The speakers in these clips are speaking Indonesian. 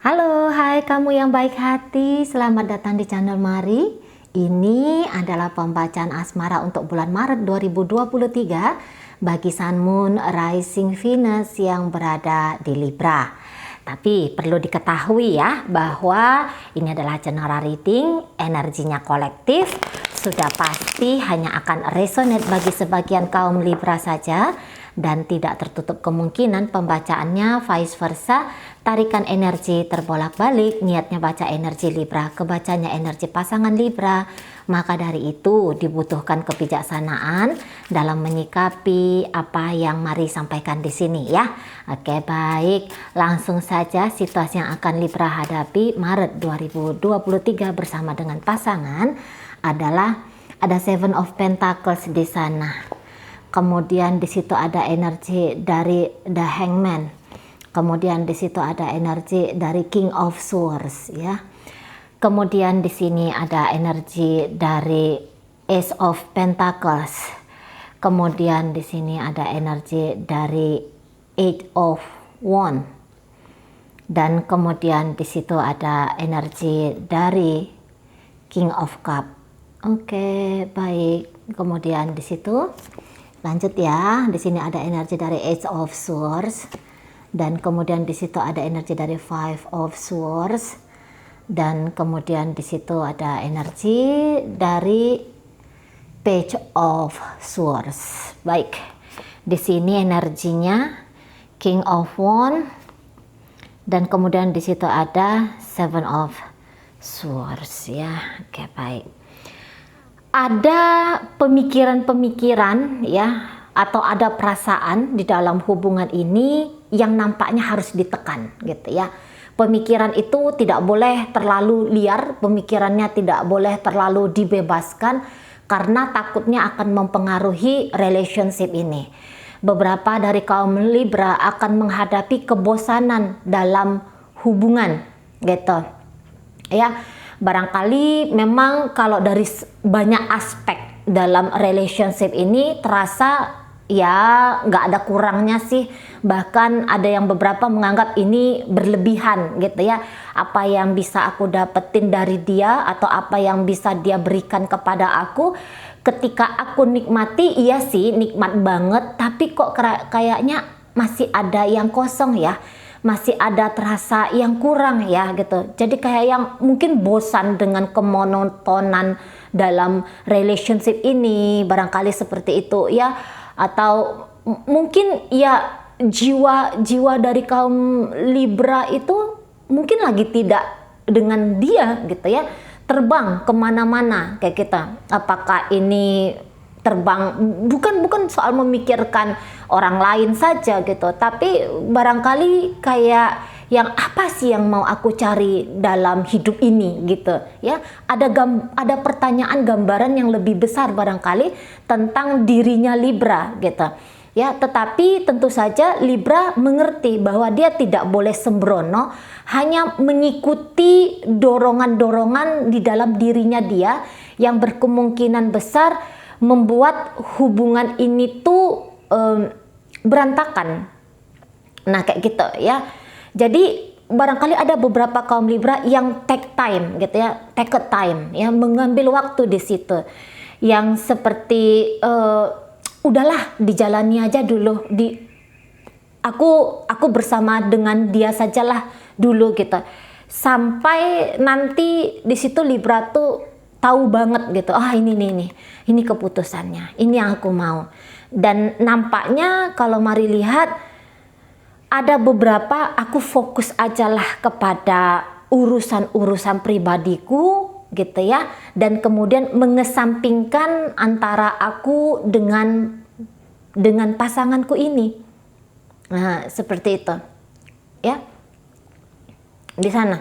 Halo, hai kamu yang baik hati, selamat datang di channel Mari. Ini adalah pembacaan asmara untuk bulan Maret 2023 bagi Sun Moon Rising Venus yang berada di Libra. Tapi perlu diketahui ya bahwa ini adalah general reading, energinya kolektif, sudah pasti hanya akan resonate bagi sebagian kaum Libra saja dan tidak tertutup kemungkinan pembacaannya vice versa, tarikan energi terbolak-balik, niatnya baca energi Libra, kebacanya energi pasangan Libra. Maka dari itu dibutuhkan kebijaksanaan dalam menyikapi apa yang Mari sampaikan di sini ya. Oke, baik, langsung saja situasi yang akan Libra hadapi Maret 2023 bersama dengan pasangan adalah ada Seven of Pentacles di sana. Kemudian di situ ada energi dari The Hangman. Kemudian di situ ada energi dari King of Swords ya. Kemudian di sini ada energi dari Ace of Pentacles. Kemudian di sini ada energi dari Eight of Wands. Dan kemudian di situ ada energi dari King of Cups. Oke, baik. Kemudian di situ lanjut ya, di sini ada energi dari Ace of Swords dan kemudian di situ ada energi dari Five of Swords dan kemudian di situ ada energi dari Page of Swords. Baik, di sini energinya King of Wands dan kemudian di situ ada Seven of Swords ya. Oke, baik. Ada pemikiran-pemikiran ya atau ada perasaan di dalam hubungan ini yang nampaknya harus ditekan gitu ya. Pemikiran itu tidak boleh terlalu liar, pemikirannya tidak boleh terlalu dibebaskan karena takutnya akan mempengaruhi relationship ini. Beberapa dari kaum Libra akan menghadapi kebosanan dalam hubungan gitu ya. Barangkali memang kalau dari banyak aspek dalam relationship ini terasa ya nggak ada kurangnya sih, bahkan ada yang beberapa menganggap ini berlebihan gitu ya. Apa yang bisa aku dapetin dari dia atau apa yang bisa dia berikan kepada aku, ketika aku nikmati, iya sih nikmat banget, tapi kok kayaknya masih ada yang kosong ya, masih ada terasa yang kurang ya gitu. Jadi kayak yang mungkin bosan dengan kemonotonan dalam relationship ini, barangkali seperti itu ya. Atau mungkin ya jiwa dari kaum Libra itu mungkin lagi tidak dengan dia gitu ya, terbang kemana-mana kayak kita. Apakah ini terbang bukan soal memikirkan orang lain saja gitu, tapi barangkali kayak yang apa sih yang mau aku cari dalam hidup ini gitu ya. Ada pertanyaan, gambaran yang lebih besar barangkali tentang dirinya Libra gitu ya. Tetapi tentu saja Libra mengerti bahwa dia tidak boleh sembrono hanya mengikuti dorongan-dorongan di dalam dirinya dia yang berkemungkinan besar membuat hubungan ini tuh berantakan. Nah kayak gitu ya. Jadi barangkali ada beberapa kaum Libra yang take time gitu ya, take a time ya, mengambil waktu di situ, yang seperti udahlah dijalani aja dulu, aku bersama dengan dia sajalah dulu gitu, sampai nanti di situ Libra tuh tahu banget gitu, ini keputusannya, ini yang aku mau. Dan nampaknya kalau Mari lihat ada beberapa, aku fokus ajalah kepada urusan-urusan pribadiku gitu ya, dan kemudian mengesampingkan antara aku dengan pasanganku ini. Nah seperti itu ya, di sana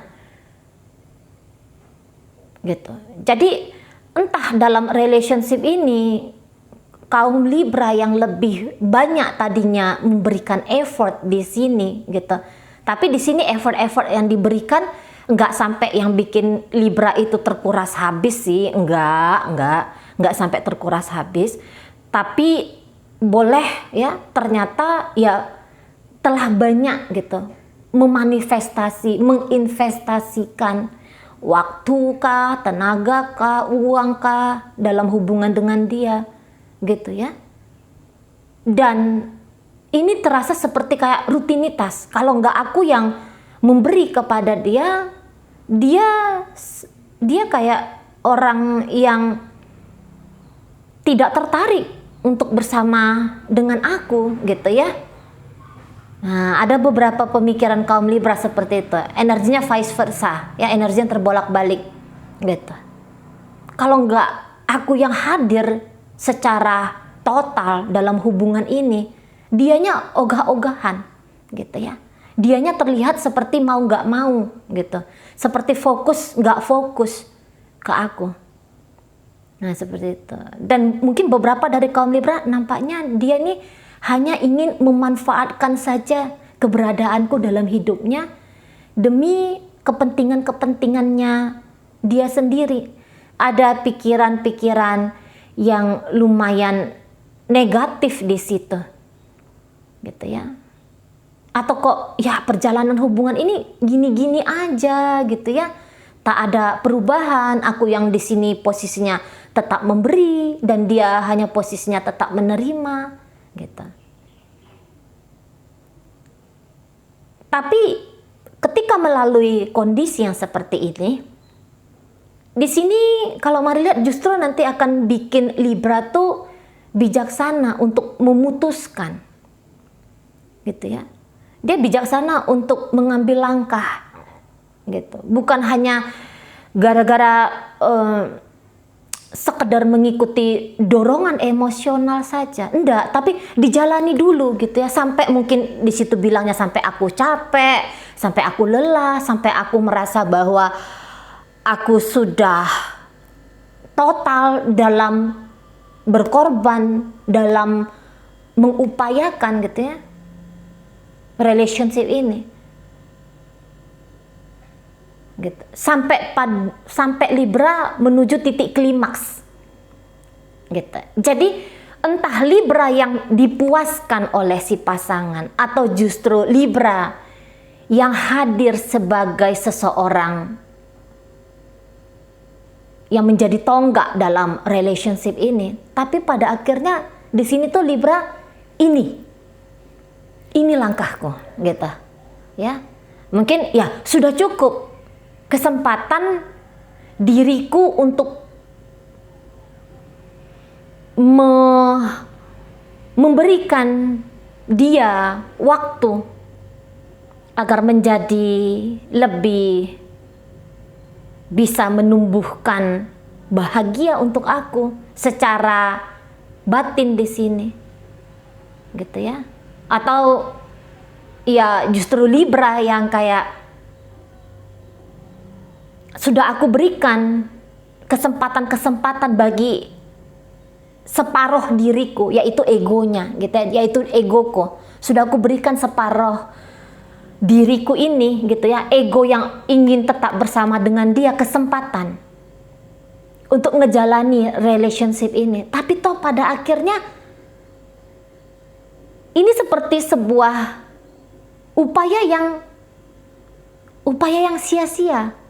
gitu. Jadi entah dalam relationship ini kaum Libra yang lebih banyak tadinya memberikan effort di sini gitu, tapi di sini effort yang diberikan nggak sampai yang bikin Libra itu terkuras habis sih, nggak sampai terkuras habis, tapi boleh ya ternyata ya telah banyak gitu menginvestasikan waktu kah, tenaga kah, uang kah dalam hubungan dengan dia, gitu ya. Dan ini terasa seperti kayak rutinitas. Kalau nggak aku yang memberi kepada dia, dia kayak orang yang tidak tertarik untuk bersama dengan aku, gitu ya. Nah, ada beberapa pemikiran kaum Libra seperti itu. Energinya vice versa, ya, energinya terbolak-balik, gitu. Kalau nggak aku yang hadir secara total dalam hubungan ini, dianya ogah-ogahan, gitu ya. Dianya terlihat seperti mau nggak mau, gitu. Seperti fokus nggak fokus ke aku. Nah, seperti itu. Dan mungkin beberapa dari kaum Libra nampaknya dia ini hanya ingin memanfaatkan saja keberadaanku dalam hidupnya demi kepentingan-kepentingannya dia sendiri. Ada pikiran-pikiran yang lumayan negatif di situ, gitu ya. Atau kok ya perjalanan hubungan ini gini-gini aja, gitu ya. Tak ada perubahan, aku yang di sini posisinya tetap memberi dan dia hanya posisinya tetap menerima, gitu. Tapi ketika melalui kondisi yang seperti ini, di sini kalau mari lihat justru nanti akan bikin Libra tuh bijaksana untuk memutuskan, gitu ya. Dia bijaksana untuk mengambil langkah, gitu. Bukan hanya gara-gara sekedar mengikuti dorongan emosional saja, enggak, tapi dijalani dulu, gitu ya, sampai mungkin di situ bilangnya sampai aku capek, sampai aku lelah, sampai aku merasa bahwa aku sudah total dalam berkorban, dalam mengupayakan, gitu ya, relationship ini, gitu. Sampai Libra menuju titik klimaks, gitu. Jadi entah Libra yang dipuaskan oleh si pasangan atau justru Libra yang hadir sebagai seseorang yang menjadi tonggak dalam relationship ini. Tapi pada akhirnya di sini tuh Libra ini langkahku, gitu ya. Mungkin ya sudah cukup kesempatan diriku untuk memberikan dia waktu agar menjadi lebih bisa menumbuhkan bahagia untuk aku secara batin di sini, gitu ya. Atau ya justru Libra yang kayak sudah aku berikan kesempatan-kesempatan bagi separuh diriku, yaitu egonya, gitu ya, yaitu egoku. Sudah aku berikan separuh diriku ini, gitu ya, ego yang ingin tetap bersama dengan dia, kesempatan untuk ngejalani relationship ini. Tapi toh pada akhirnya ini seperti sebuah upaya yang sia-sia.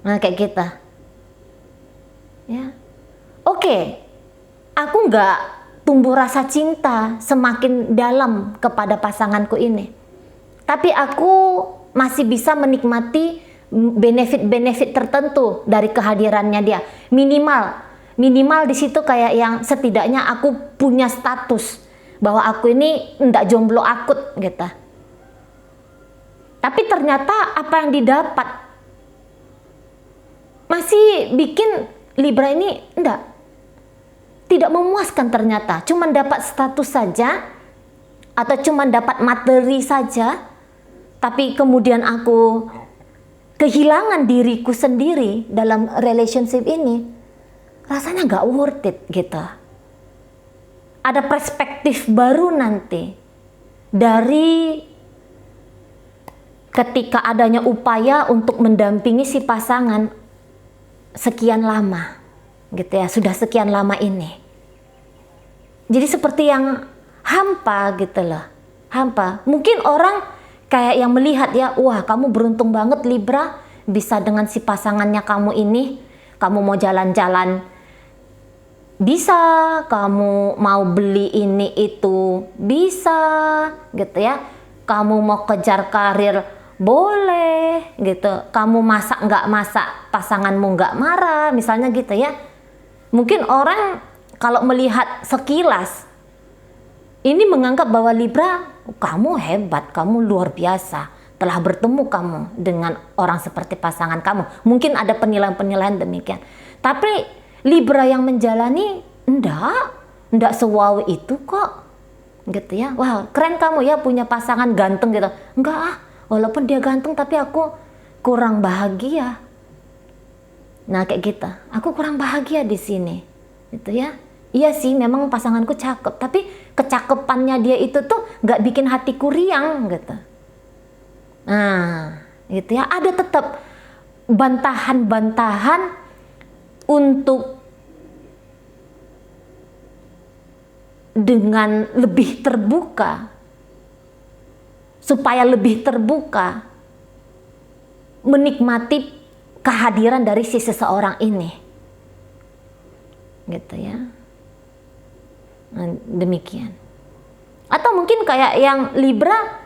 Nah, kayak kita, ya, oke, aku nggak tumbuh rasa cinta semakin dalam kepada pasanganku ini, tapi aku masih bisa menikmati benefit-benefit tertentu dari kehadirannya dia. Minimal di situ kayak yang setidaknya aku punya status bahwa aku ini nggak jomblo akut, gitu. Tapi ternyata apa yang didapat masih bikin Libra ini tidak memuaskan ternyata. Cuman dapat status saja atau cuman dapat materi saja, tapi kemudian aku kehilangan diriku sendiri dalam relationship ini. Rasanya nggak worth it, gitu. Ada perspektif baru nanti dari ketika adanya upaya untuk mendampingi si pasangan sekian lama, gitu ya, sudah sekian lama ini. Jadi seperti yang hampa, gitu loh, hampa. Mungkin orang kayak yang melihat ya, wah kamu beruntung banget Libra bisa dengan si pasangannya kamu ini. Kamu mau jalan-jalan bisa, kamu mau beli ini itu bisa gitu ya, kamu mau kejar karir boleh gitu, kamu masak nggak masak pasanganmu nggak marah misalnya gitu ya. Mungkin orang kalau melihat sekilas ini menganggap bahwa Libra, kamu hebat, kamu luar biasa, telah bertemu kamu dengan orang seperti pasangan kamu. Mungkin ada penilaian-penilaian demikian. Tapi Libra yang menjalani, enggak sewow itu kok. Gitu ya. Wah, keren kamu ya punya pasangan ganteng gitu. Enggak, walaupun dia ganteng tapi aku kurang bahagia. Nah, kayak gitu. Aku kurang bahagia di sini. Gitu ya. Iya sih, memang pasanganku cakep, tapi kecakepannya dia itu tuh nggak bikin hatiku riang gitu. Nah, gitu ya. Ada tetap bantahan-bantahan untuk dengan lebih terbuka, supaya lebih terbuka menikmati kehadiran dari si seseorang ini. Gitu ya. Nah, demikian. Atau mungkin kayak yang Libra,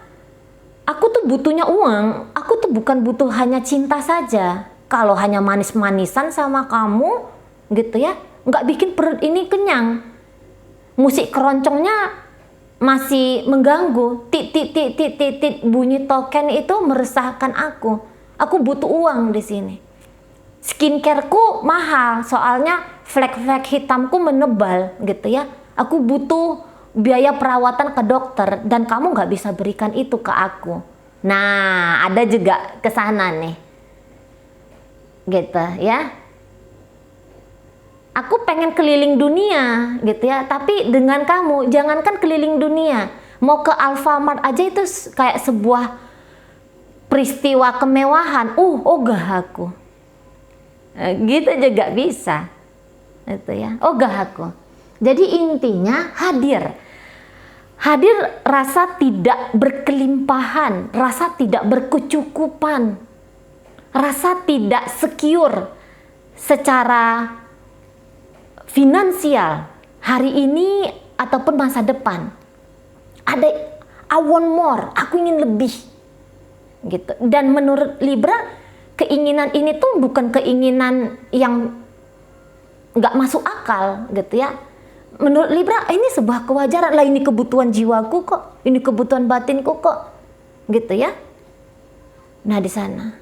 aku tuh butuhnya uang, aku tuh bukan butuh hanya cinta saja. Kalau hanya manis-manisan sama kamu gitu ya, nggak bikin perut ini kenyang. Musik keroncongnya masih mengganggu, tit bunyi token itu meresahkan aku. Aku butuh uang di sini. Skincareku mahal, soalnya flek-flek hitamku menebal gitu ya. Aku butuh biaya perawatan ke dokter dan kamu nggak bisa berikan itu ke aku. Nah, ada juga ke sana nih. Gitu ya. Aku pengen keliling dunia gitu ya, tapi dengan kamu jangankan keliling dunia, mau ke Alfamart aja itu kayak sebuah peristiwa kemewahan. Ogah aku. Gitu juga bisa. Itu ya. Ogah aku. Jadi intinya hadir rasa tidak berkelimpahan, rasa tidak berkecukupan, rasa tidak secure secara finansial hari ini ataupun masa depan. Ada I want more, aku ingin lebih gitu. Dan menurut Libra, keinginan ini tuh bukan keinginan yang nggak masuk akal gitu ya. Menurut Libra ini sebuah kewajaran lah, ini kebutuhan jiwaku kok, ini kebutuhan batinku kok, gitu ya. Nah di sana,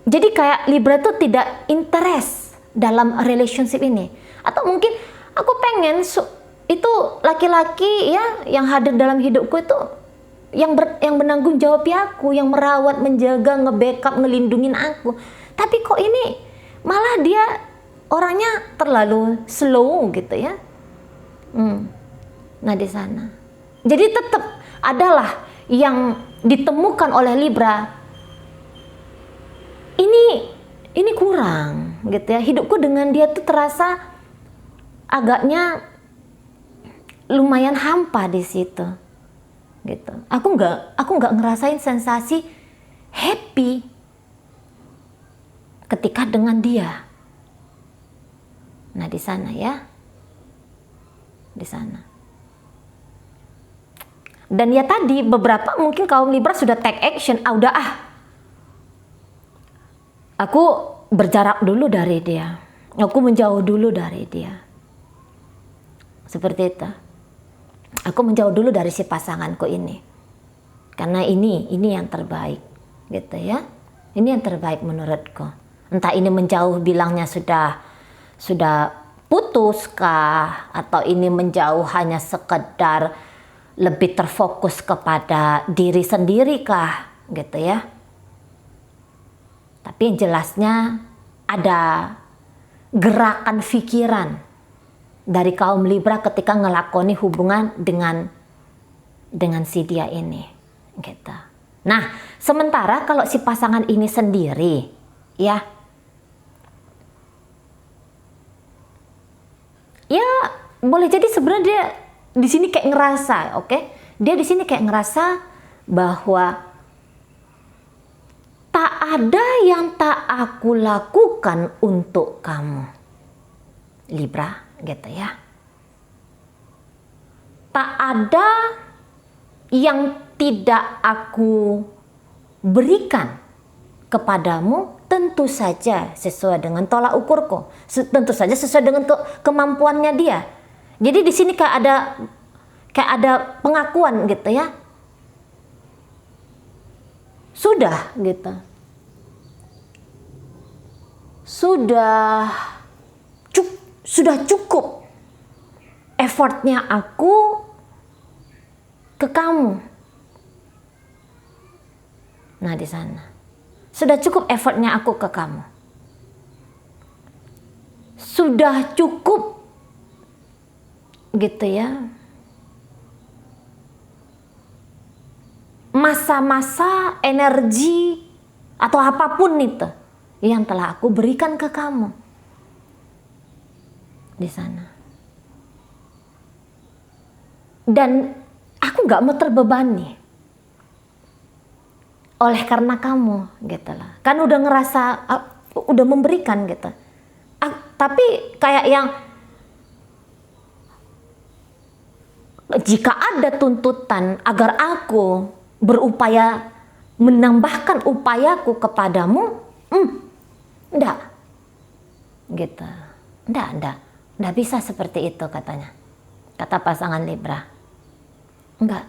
jadi kayak Libra tuh tidak interest dalam relationship ini, atau mungkin aku pengen itu laki-laki ya yang hadir dalam hidupku itu yang menanggung jawab aku, yang merawat, menjaga, nge-backup, ngelindungin aku. Tapi kok ini malah dia orangnya terlalu slow gitu ya. Nah di sana, jadi tetap adalah yang ditemukan oleh Libra. Ini kurang gitu ya. Hidupku dengan dia tuh terasa agaknya lumayan hampa di situ. Gitu. Aku nggak ngerasain sensasi happy ketika dengan dia. Nah di sana ya, di sana. Dan ya tadi beberapa mungkin kaum Libra sudah take action, aku berjarak dulu dari dia, aku menjauh dulu dari dia, seperti itu. Aku menjauh dulu dari si pasanganku ini, karena ini yang terbaik, gitu ya. Ini yang terbaik menurutku. Entah ini menjauh bilangnya sudah putus kah, atau ini menjauh hanya sekedar lebih terfokus kepada diri sendiri kah, gitu ya. Tapi yang jelasnya ada gerakan pikiran dari kaum Libra ketika ngelakoni hubungan dengan si dia ini, gitu. Nah, sementara kalau si pasangan ini sendiri, ya boleh jadi sebenarnya dia di sini kayak ngerasa, oke? Dia di sini kayak ngerasa bahwa tak ada yang tak aku lakukan untuk kamu, Libra, gitu ya. Tak ada yang tidak aku berikan kepadamu, tentu saja sesuai dengan tolak ukurku, tentu saja sesuai dengan kemampuannya dia. Jadi di sini kayak ada pengakuan gitu ya. Sudah gitu. Sudah cukup effortnya aku ke kamu. Nah, di sana. Sudah cukup effortnya aku ke kamu. Sudah cukup gitu ya. Masa-masa, energi atau apapun itu yang telah aku berikan ke kamu di sana. Dan aku gak mau terbebani oleh karena kamu gitu lah. Kan udah ngerasa, udah memberikan gitu. Tapi kayak yang jika ada tuntutan agar aku berupaya menambahkan upayaku kepadamu, enggak. Gitu. Enggak bisa seperti itu katanya. Kata pasangan Libra. Enggak.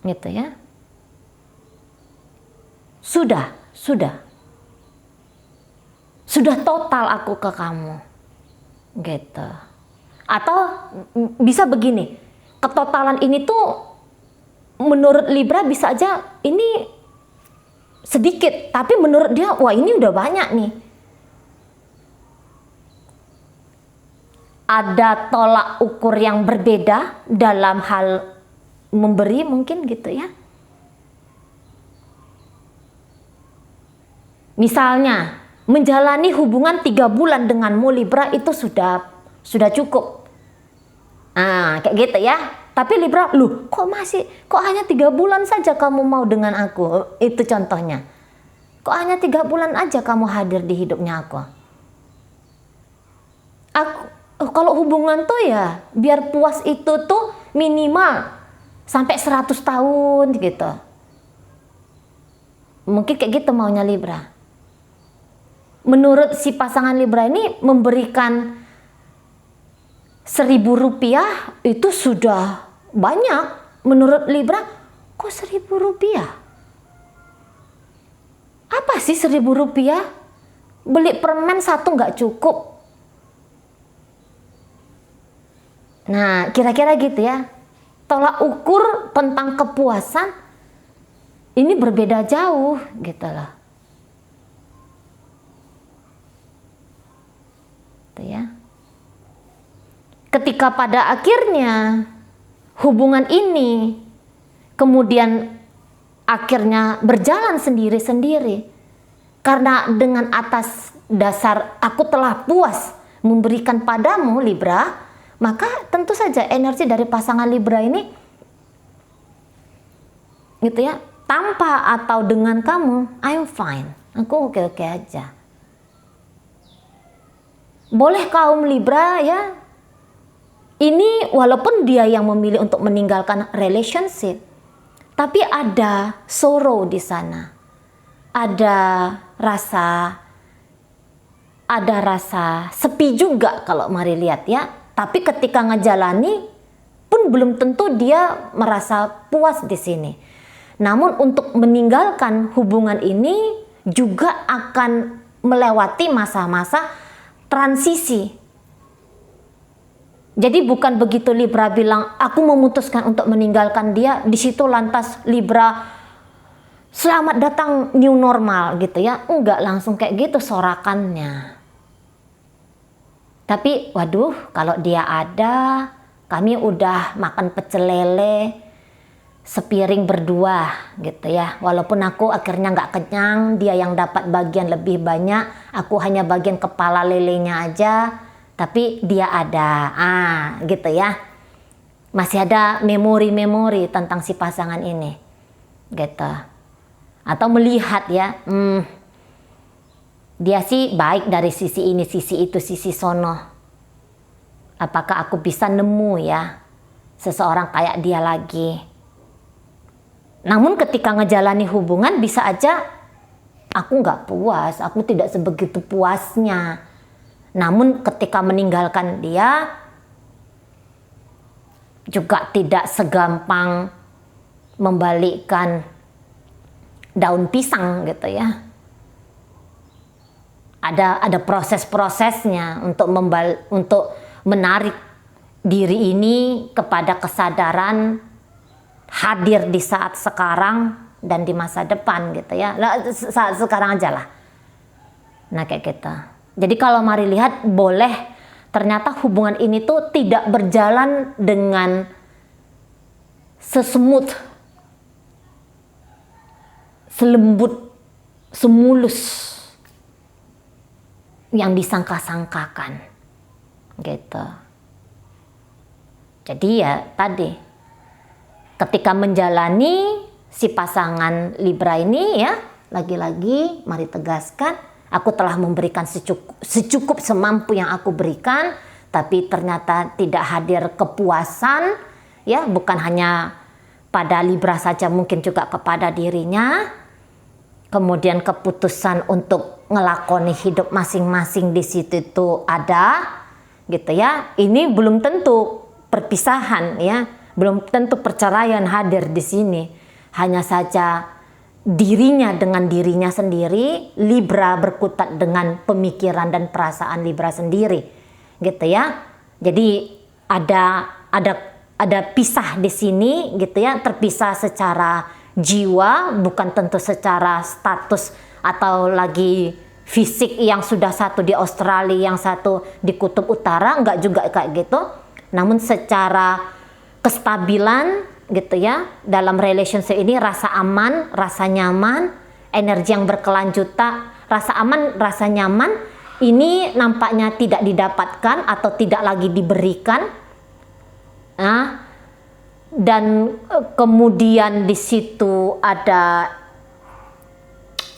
Gitu ya. Sudah total aku ke kamu. Gitu. Atau bisa begini, ketotalan ini tuh menurut Libra bisa aja ini sedikit, tapi menurut dia wah ini udah banyak nih. Ada tolak ukur yang berbeda dalam hal memberi mungkin gitu ya. Misalnya menjalani hubungan 3 bulan denganmu Libra itu sudah cukup. Nah, kayak gitu ya. Tapi Libra, kok hanya 3 bulan saja kamu mau dengan aku? Itu contohnya. Kok hanya 3 bulan aja kamu hadir di hidupnya aku? Kalau hubungan tuh ya, biar puas itu tuh minimal sampai 100 tahun gitu. Mungkin kayak gitu maunya Libra. Menurut si pasangan Libra ini memberikan 1.000 rupiah itu sudah banyak. Menurut Libra, kok 1.000 rupiah? Apa sih 1.000 rupiah? Beli permen 1 nggak cukup. Nah, kira-kira gitu ya. Tolak ukur tentang kepuasan ini berbeda jauh gitu loh. Gitu ya. Ketika pada akhirnya hubungan ini kemudian akhirnya berjalan sendiri-sendiri karena dengan atas dasar aku telah puas memberikan padamu Libra, maka tentu saja energi dari pasangan Libra ini gitu ya, tanpa atau dengan kamu I'm fine, aku oke-oke aja. Boleh kaum Libra ya, ini walaupun dia yang memilih untuk meninggalkan relationship, tapi ada sorrow di sana. Ada rasa sepi juga kalau mari lihat ya. Tapi ketika ngejalani pun belum tentu dia merasa puas di sini. Namun untuk meninggalkan hubungan ini juga akan melewati masa-masa transisi. Jadi bukan begitu Libra bilang aku memutuskan untuk meninggalkan dia, di situ lantas Libra selamat datang new normal gitu ya. Enggak langsung kayak gitu sorakannya. Tapi waduh, kalau dia ada, kami udah makan pecel lele sepiring berdua gitu ya. Walaupun aku akhirnya nggak kenyang, dia yang dapat bagian lebih banyak, aku hanya bagian kepala lelenya aja tapi dia ada, gitu ya. Masih ada memori-memori tentang si pasangan ini, gitu. Atau melihat ya, dia sih baik dari sisi ini, sisi itu, sisi sono. Apakah aku bisa nemu ya seseorang kayak dia lagi? Namun ketika ngejalani hubungan bisa aja aku nggak puas, aku tidak sebegitu puasnya. Namun ketika meninggalkan dia juga tidak segampang membalikkan daun pisang gitu ya. Ada proses-prosesnya untuk menarik diri ini kepada kesadaran hadir di saat sekarang dan di masa depan gitu ya. Saat sekarang aja lah. Nah kayak gitu. Jadi kalau mari lihat, boleh ternyata hubungan ini tuh tidak berjalan dengan sesmooth, selembut, semulus yang disangka-sangkakan gitu. Jadi ya tadi, ketika menjalani si pasangan Libra ini ya, lagi-lagi mari tegaskan, aku telah memberikan secukup semampu yang aku berikan, tapi ternyata tidak hadir kepuasan, ya bukan hanya pada Libra saja, mungkin juga kepada dirinya. Kemudian keputusan untuk ngelakoni hidup masing-masing di situ itu ada, gitu ya. Ini belum tentu perpisahan ya, belum tentu perceraian hadir di sini. Hanya saja dirinya dengan dirinya sendiri, Libra berkutat dengan pemikiran dan perasaan Libra sendiri, gitu ya. Jadi ada pisah di sini, gitu ya, terpisah secara jiwa, bukan tentu secara status atau lagi fisik, yang sudah satu di Australia, yang satu di Kutub Utara, enggak juga kayak gitu. Namun secara kestabilan gitu ya, dalam relationship ini rasa aman, rasa nyaman, energi yang berkelanjutan, rasa aman, rasa nyaman ini nampaknya tidak didapatkan atau tidak lagi diberikan. Dan kemudian di situ ada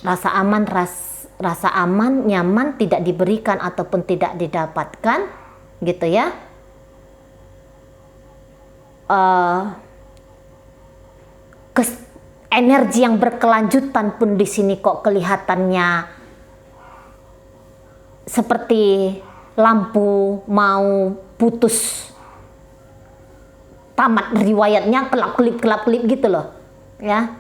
rasa aman, nyaman tidak diberikan ataupun tidak didapatkan, gitu ya. Energi yang berkelanjutan pun di sini kok kelihatannya seperti lampu mau putus, tamat riwayatnya, kelap-kelip gitu loh ya.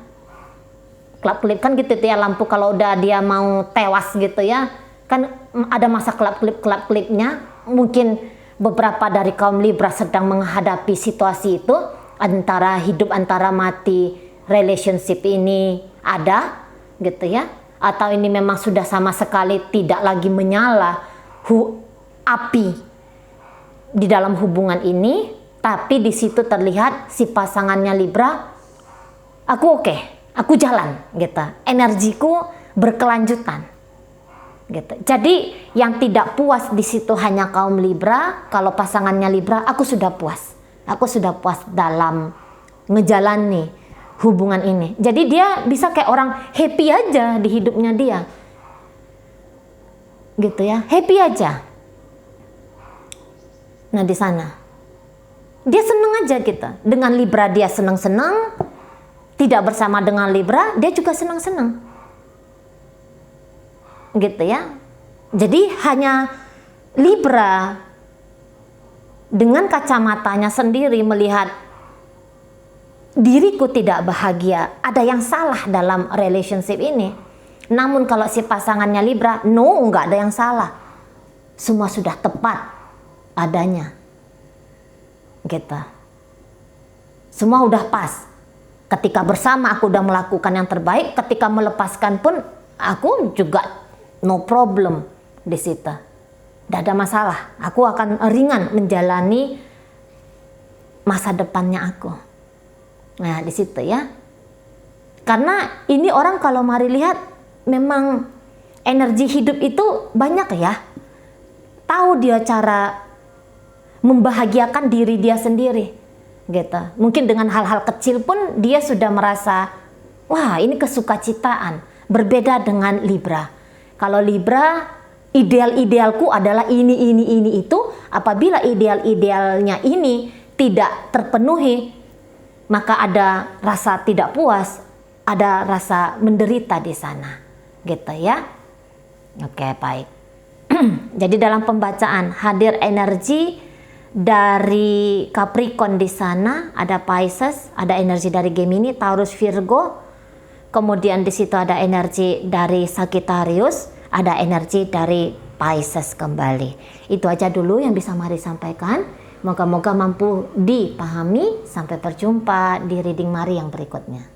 Kelap-kelip kan gitu ya, lampu kalau udah dia mau tewas gitu ya, kan ada masa kelap-kelipnya. Mungkin beberapa dari kaum Libra sedang menghadapi situasi itu, antara hidup antara mati, relationship ini ada gitu ya, atau ini memang sudah sama sekali tidak lagi menyala api di dalam hubungan ini. Tapi di situ terlihat si pasangannya Libra, aku oke, aku jalan gitu, energiku berkelanjutan gitu. Jadi yang tidak puas di situ hanya kaum Libra. Kalau pasangannya Libra, aku sudah puas dalam ngejalani hubungan ini. Jadi dia bisa kayak orang happy aja di hidupnya dia, gitu ya, happy aja. Nah di sana dia seneng aja gitu. Dengan Libra dia seneng-seneng, tidak bersama dengan Libra dia juga seneng-seneng, gitu ya. Jadi hanya Libra dengan kacamatanya sendiri melihat diriku tidak bahagia, ada yang salah dalam relationship ini. Namun kalau si pasangannya Libra, no, nggak ada yang salah, semua sudah tepat adanya, gitu. Semua udah pas. Ketika bersama aku udah melakukan yang terbaik, ketika melepaskan pun aku juga no problem di situ. Tidak ada masalah. Aku akan ringan menjalani masa depannya aku. Nah, di situ ya. Karena ini orang kalau mari lihat memang energi hidup itu banyak ya. tahu dia cara membahagiakan diri dia sendiri, gitu. Mungkin dengan hal-hal kecil pun dia sudah merasa, wah ini kesukacitaan. Berbeda dengan Libra. Kalau Libra, ideal-idealku adalah ini, itu. Apabila ideal-idealnya ini tidak terpenuhi, maka ada rasa tidak puas, ada rasa menderita di sana, gitu ya. Oke, baik. Jadi dalam pembacaan hadir energi dari Capricorn di sana, ada Pisces, ada energi dari Gemini, Taurus, Virgo. Kemudian di situ ada energi dari Sagittarius, ada energi dari Pisces kembali. Itu aja dulu yang bisa Mari sampaikan. Moga-moga mampu dipahami. Sampai berjumpa di reading Mari yang berikutnya.